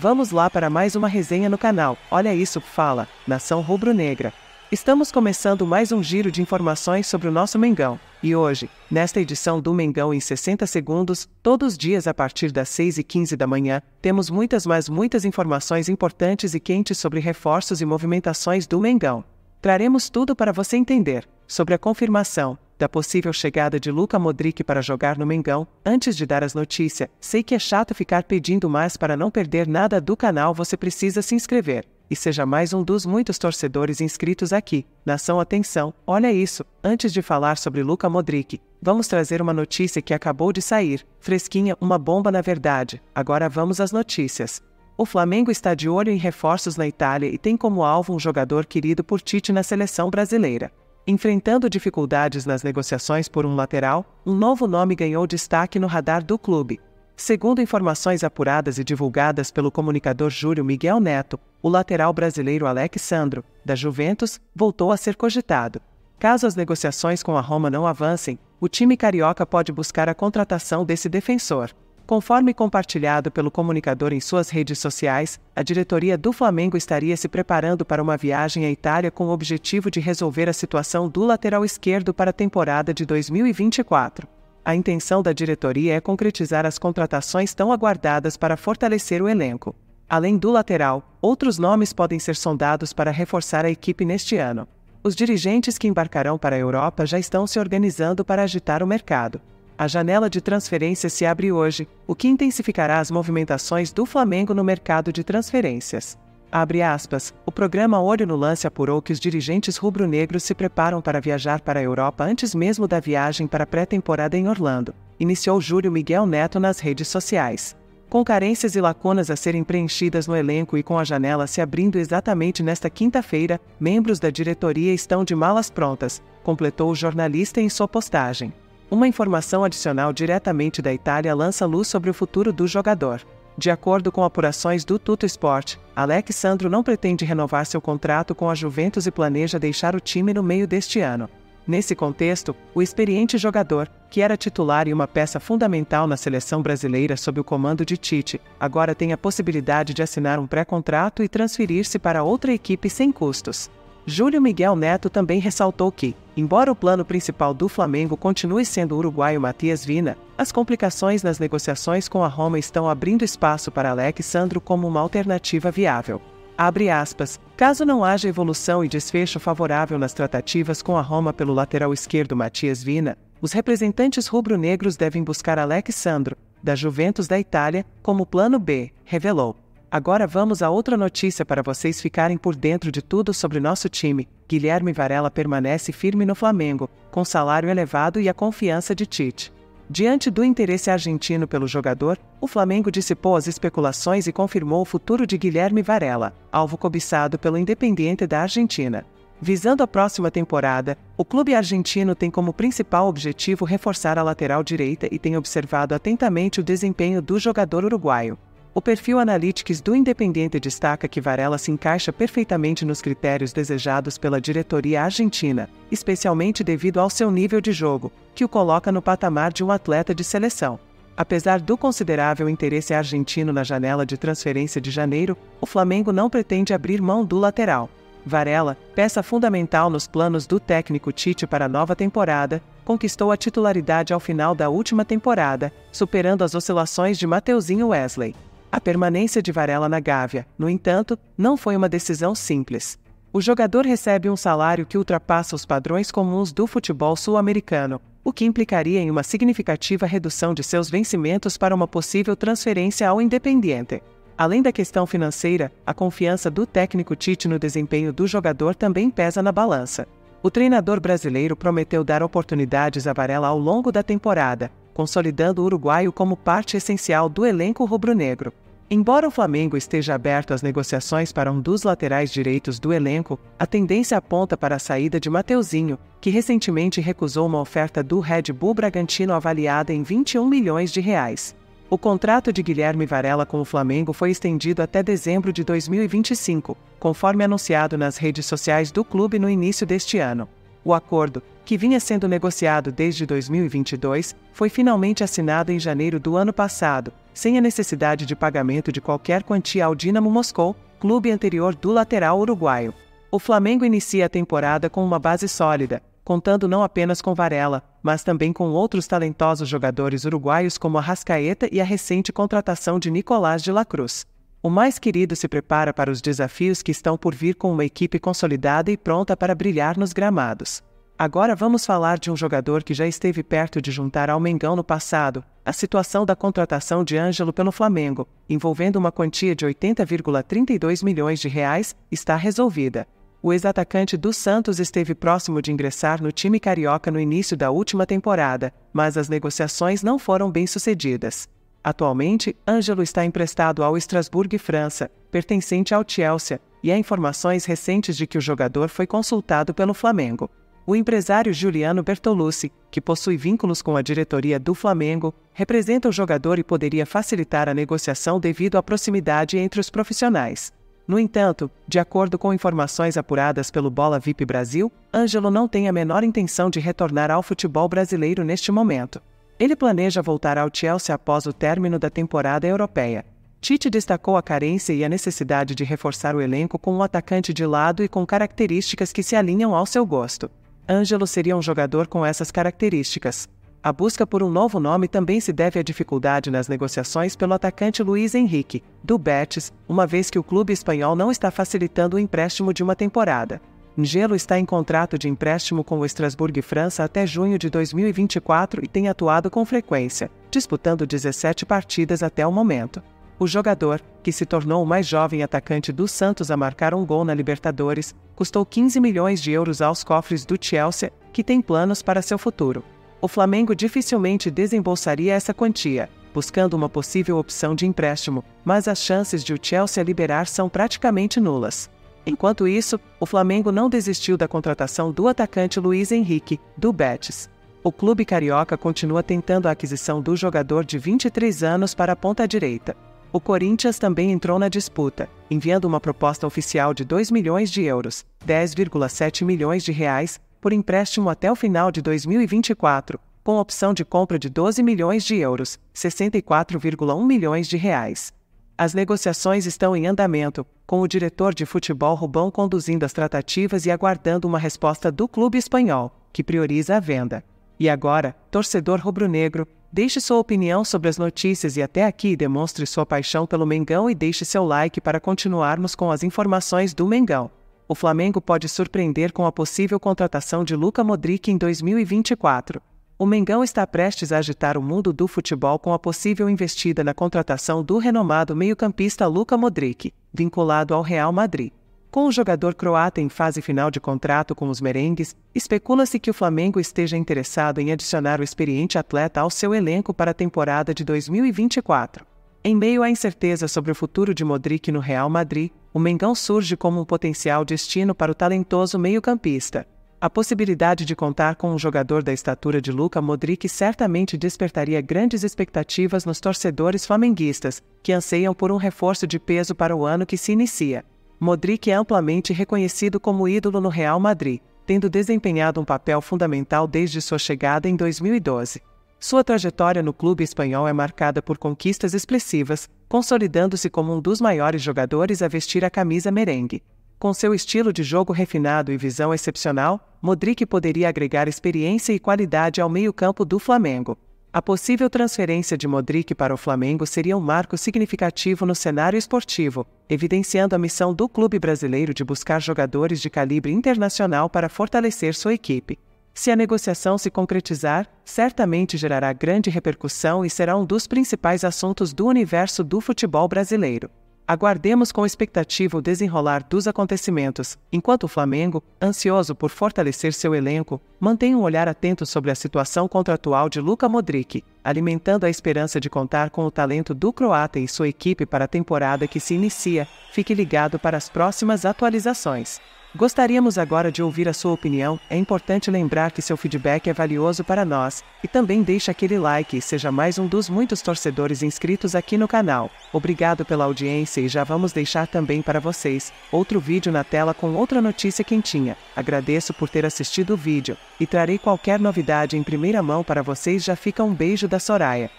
Vamos lá para mais uma resenha no canal. Olha isso, fala, nação rubro-negra. Estamos começando mais um giro de informações sobre o nosso Mengão. E hoje, nesta edição do Mengão em 60 segundos, todos os dias a partir das 6h15 da manhã, temos muitas informações importantes e quentes sobre reforços e movimentações do Mengão. Traremos tudo para você entender sobre a confirmação da possível chegada de Luka Modric para jogar no Mengão. Antes de dar as notícias, sei que é chato ficar pedindo, mas para não perder nada do canal você precisa se inscrever. E seja mais um dos muitos torcedores inscritos aqui. Nação, atenção, olha isso. Antes de falar sobre Luka Modric, vamos trazer uma notícia que acabou de sair. Fresquinha, uma bomba na verdade. Agora vamos às notícias. O Flamengo está de olho em reforços na Itália e tem como alvo um jogador querido por Tite na seleção brasileira. Enfrentando dificuldades nas negociações por um lateral, um novo nome ganhou destaque no radar do clube. Segundo informações apuradas e divulgadas pelo comunicador Júlio Miguel Neto, o lateral brasileiro Alex Sandro, da Juventus, voltou a ser cogitado. Caso as negociações com a Roma não avancem, o time carioca pode buscar a contratação desse defensor. Conforme compartilhado pelo comunicador em suas redes sociais, a diretoria do Flamengo estaria se preparando para uma viagem à Itália com o objetivo de resolver a situação do lateral esquerdo para a temporada de 2024. A intenção da diretoria é concretizar as contratações tão aguardadas para fortalecer o elenco. Além do lateral, outros nomes podem ser sondados para reforçar a equipe neste ano. Os dirigentes que embarcarão para a Europa já estão se organizando para agitar o mercado. A janela de transferências se abre hoje, o que intensificará as movimentações do Flamengo no mercado de transferências. Abre aspas, o programa Olho no Lance apurou que os dirigentes rubro-negros se preparam para viajar para a Europa antes mesmo da viagem para a pré-temporada em Orlando, iniciou Júlio Miguel Neto nas redes sociais. Com carências e lacunas a serem preenchidas no elenco e com a janela se abrindo exatamente nesta quinta-feira, membros da diretoria estão de malas prontas, completou o jornalista em sua postagem. Uma informação adicional diretamente da Itália lança luz sobre o futuro do jogador. De acordo com apurações do Tuttosport, Alex Sandro não pretende renovar seu contrato com a Juventus e planeja deixar o time no meio deste ano. Nesse contexto, o experiente jogador, que era titular e uma peça fundamental na seleção brasileira sob o comando de Tite, agora tem a possibilidade de assinar um pré-contrato e transferir-se para outra equipe sem custos. Júlio Miguel Neto também ressaltou que, embora o plano principal do Flamengo continue sendo o uruguaio Matías Vina, as complicações nas negociações com a Roma estão abrindo espaço para Alex Sandro como uma alternativa viável. Abre aspas, caso não haja evolução e desfecho favorável nas tratativas com a Roma pelo lateral esquerdo Matías Vina, os representantes rubro-negros devem buscar Alex Sandro, da Juventus da Itália, como plano B, revelou. Agora vamos a outra notícia para vocês ficarem por dentro de tudo sobre nosso time. Guilherme Varela permanece firme no Flamengo, com salário elevado e a confiança de Tite. Diante do interesse argentino pelo jogador, o Flamengo dissipou as especulações e confirmou o futuro de Guilherme Varela, alvo cobiçado pelo Independiente da Argentina. Visando a próxima temporada, o clube argentino tem como principal objetivo reforçar a lateral direita e tem observado atentamente o desempenho do jogador uruguaio. O perfil Analytics do Independiente destaca que Varela se encaixa perfeitamente nos critérios desejados pela diretoria argentina, especialmente devido ao seu nível de jogo, que o coloca no patamar de um atleta de seleção. Apesar do considerável interesse argentino na janela de transferência de janeiro, o Flamengo não pretende abrir mão do lateral. Varela, peça fundamental nos planos do técnico Tite para a nova temporada, conquistou a titularidade ao final da última temporada, superando as oscilações de Mateuzinho Wesley. A permanência de Varela na Gávea, no entanto, não foi uma decisão simples. O jogador recebe um salário que ultrapassa os padrões comuns do futebol sul-americano, o que implicaria em uma significativa redução de seus vencimentos para uma possível transferência ao Independiente. Além da questão financeira, a confiança do técnico Tite no desempenho do jogador também pesa na balança. O treinador brasileiro prometeu dar oportunidades a Varela ao longo da temporada, consolidando o uruguaio como parte essencial do elenco rubro-negro. Embora o Flamengo esteja aberto às negociações para um dos laterais direitos do elenco, a tendência aponta para a saída de Mateuzinho, que recentemente recusou uma oferta do Red Bull Bragantino avaliada em 21 milhões de reais. O contrato de Guilherme Varela com o Flamengo foi estendido até dezembro de 2025, conforme anunciado nas redes sociais do clube no início deste ano. O acordo, que vinha sendo negociado desde 2022, foi finalmente assinado em janeiro do ano passado, sem a necessidade de pagamento de qualquer quantia ao Dinamo Moscou, clube anterior do lateral uruguaio. O Flamengo inicia a temporada com uma base sólida, contando não apenas com Varela, mas também com outros talentosos jogadores uruguaios como Arrascaeta e a recente contratação de Nicolás de la Cruz. O mais querido se prepara para os desafios que estão por vir com uma equipe consolidada e pronta para brilhar nos gramados. Agora vamos falar de um jogador que já esteve perto de juntar ao Mengão no passado, a situação da contratação de Ângelo pelo Flamengo, envolvendo uma quantia de 80,32 milhões de reais, está resolvida. O ex-atacante do Santos esteve próximo de ingressar no time carioca no início da última temporada, mas as negociações não foram bem-sucedidas. Atualmente, Ângelo está emprestado ao Strasbourg, França, pertencente ao Chelsea, e há informações recentes de que o jogador foi consultado pelo Flamengo. O empresário Giuliano Bertolucci, que possui vínculos com a diretoria do Flamengo, representa o jogador e poderia facilitar a negociação devido à proximidade entre os profissionais. No entanto, de acordo com informações apuradas pelo Bola VIP Brasil, Ângelo não tem a menor intenção de retornar ao futebol brasileiro neste momento. Ele planeja voltar ao Chelsea após o término da temporada europeia. Tite destacou a carência e a necessidade de reforçar o elenco com um atacante de lado e com características que se alinham ao seu gosto. Ângelo seria um jogador com essas características. A busca por um novo nome também se deve à dificuldade nas negociações pelo atacante Luís Henrique, do Betis, uma vez que o clube espanhol não está facilitando o empréstimo de uma temporada. Ângelo está em contrato de empréstimo com o Strasbourg França até junho de 2024 e tem atuado com frequência, disputando 17 partidas até o momento. O jogador, que se tornou o mais jovem atacante do Santos a marcar um gol na Libertadores, custou 15 milhões de euros aos cofres do Chelsea, que tem planos para seu futuro. O Flamengo dificilmente desembolsaria essa quantia, buscando uma possível opção de empréstimo, mas as chances de o Chelsea liberar são praticamente nulas. Enquanto isso, o Flamengo não desistiu da contratação do atacante Luís Henrique, do Betis. O clube carioca continua tentando a aquisição do jogador de 23 anos para a ponta-direita. O Corinthians também entrou na disputa, enviando uma proposta oficial de 2 milhões de euros, 10,7 milhões de reais, por empréstimo até o final de 2024, com opção de compra de 12 milhões de euros, 64,1 milhões de reais. As negociações estão em andamento, com o diretor de futebol Rubão conduzindo as tratativas e aguardando uma resposta do clube espanhol, que prioriza a venda. E agora, torcedor rubro-negro, deixe sua opinião sobre as notícias e até aqui demonstre sua paixão pelo Mengão e deixe seu like para continuarmos com as informações do Mengão. O Flamengo pode surpreender com a possível contratação de Luka Modric em 2024. O Mengão está prestes a agitar o mundo do futebol com a possível investida na contratação do renomado meio-campista Luka Modric, vinculado ao Real Madrid. Com o jogador croata em fase final de contrato com os merengues, especula-se que o Flamengo esteja interessado em adicionar o experiente atleta ao seu elenco para a temporada de 2024. Em meio à incerteza sobre o futuro de Modric no Real Madrid, o Mengão surge como um potencial destino para o talentoso meio-campista. A possibilidade de contar com um jogador da estatura de Luka Modric certamente despertaria grandes expectativas nos torcedores flamenguistas, que anseiam por um reforço de peso para o ano que se inicia. Modric é amplamente reconhecido como ídolo no Real Madrid, tendo desempenhado um papel fundamental desde sua chegada em 2012. Sua trajetória no clube espanhol é marcada por conquistas expressivas, consolidando-se como um dos maiores jogadores a vestir a camisa merengue. Com seu estilo de jogo refinado e visão excepcional, Modric poderia agregar experiência e qualidade ao meio-campo do Flamengo. A possível transferência de Modric para o Flamengo seria um marco significativo no cenário esportivo, evidenciando a missão do clube brasileiro de buscar jogadores de calibre internacional para fortalecer sua equipe. Se a negociação se concretizar, certamente gerará grande repercussão e será um dos principais assuntos do universo do futebol brasileiro. Aguardemos com expectativa o desenrolar dos acontecimentos, enquanto o Flamengo, ansioso por fortalecer seu elenco, mantém um olhar atento sobre a situação contratual de Luka Modric, alimentando a esperança de contar com o talento do croata e sua equipe para a temporada que se inicia. Fique ligado para as próximas atualizações. Gostaríamos agora de ouvir a sua opinião. É importante lembrar que seu feedback é valioso para nós, e também deixe aquele like e seja mais um dos muitos torcedores inscritos aqui no canal. Obrigado pela audiência e já vamos deixar também para vocês outro vídeo na tela com outra notícia quentinha. Agradeço por ter assistido o vídeo, e trarei qualquer novidade em primeira mão para vocês. Já fica um beijo da Soraya.